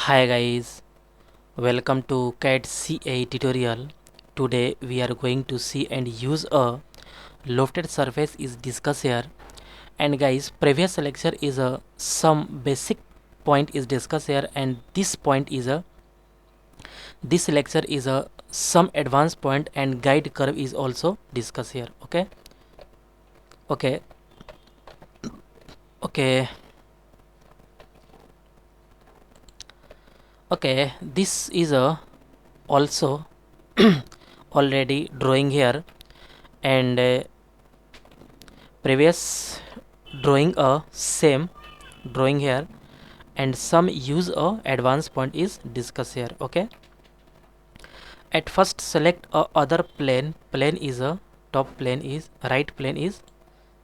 Hi guys, welcome to CAD CA tutorial. Today we are going to see and use a lofted surface is discussed here. And guys, previous lecture is a some basic point is discussed here, and this lecture is a some advanced point and guide curve is also discussed here. Okay, okay, okay, okay. This is a also already drawing here, and previous drawing a same drawing here, and some use a advanced point is discussed here. Okay, at first select a other plane is a top plane is right plane is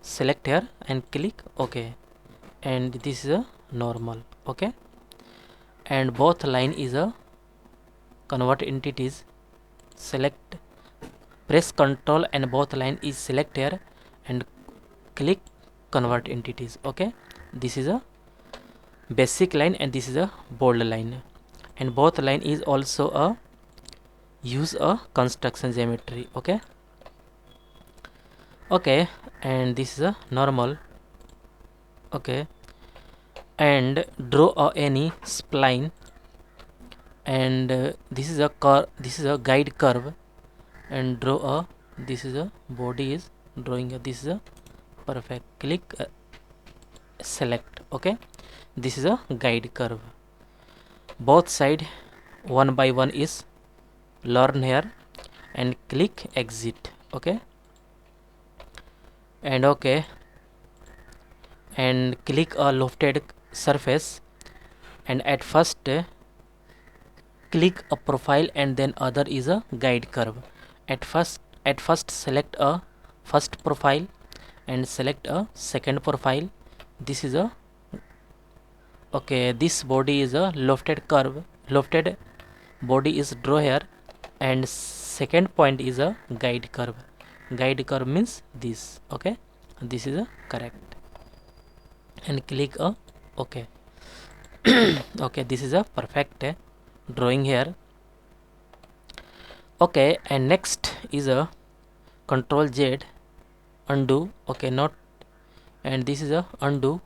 select here and click OK, and this is a normal. Okay, and both line is a convert entities, select, press Ctrl and both line is select here and click convert entities. Okay, this is a basic line and this is a bold line, and both line is also a use a construction geometry. Okay, okay, and this is a normal. Okay, and draw any spline, and this is a guide curve, and draw a this is a body is drawing this is a perfect, click select. Okay, this is a guide curve, both side one by one is learn here and click exit. Okay, and okay, and click a lofted surface, and at first click a profile and then other is a guide curve. At first select a first profile and select a second profile. This is a okay, this body is a lofted body is draw here, and second point is a guide curve means this. Okay, this is a correct, and click a okay. Okay, this is a perfect drawing here. Okay, and next is a Control Z undo. Okay, not, and this is a undo,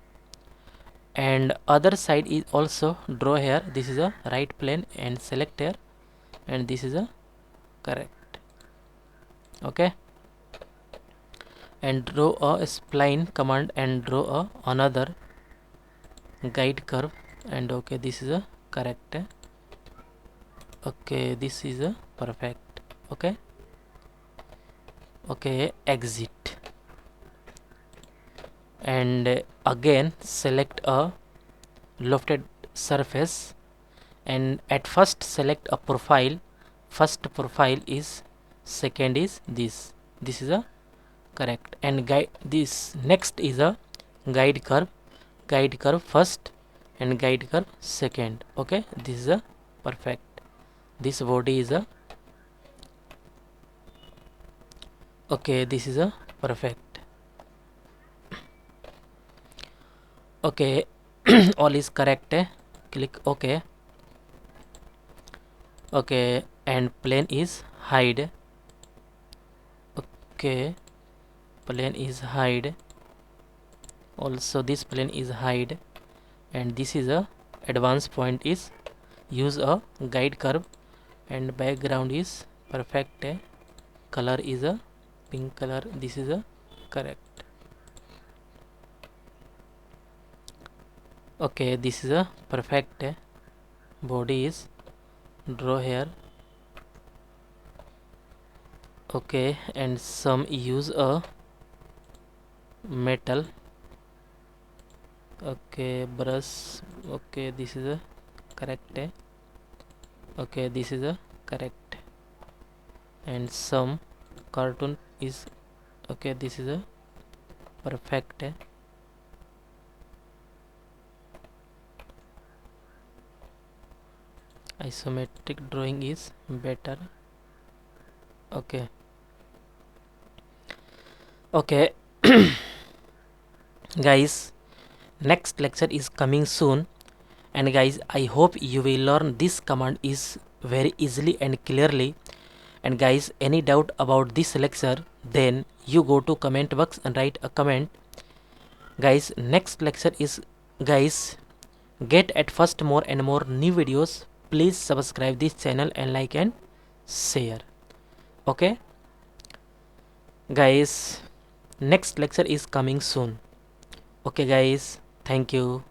and other side is also draw here. This is a right plane and select here, and this is a correct. Okay, and draw a spline command and draw a another guide curve, and okay, this is a correct. Okay, this is a perfect. Okay, okay, exit, and again select a lofted surface, and at first select a profile. First profile is second is this is a correct, and guide this next is a guide curve first and guide curve second. Okay, this is a perfect, this body is a okay, this is a perfect. Okay, all is correct. Click OK. Okay, and plane is hide. Okay, plane is hide, also this plane is hide, and this is a advanced point is use a guide curve, and background is perfect. Color is a pink color, this is a correct. Okay, this is a perfect body is draw here. Okay, and some use a metal. Okay, brush. Okay, this is a correct. Okay, this is a correct, and some cartoon is okay, this is a perfect. Isometric drawing is better. Okay, okay. Guys, next lecture is coming soon, And guys, I hope you will learn this command is very easily and clearly. And guys, any doubt about this lecture, then you go to comment box and write a comment. Guys, next lecture is, guys, get at first more and more new videos. Please subscribe this channel and like and share. Okay guys, next lecture is coming soon. Okay guys, thank you.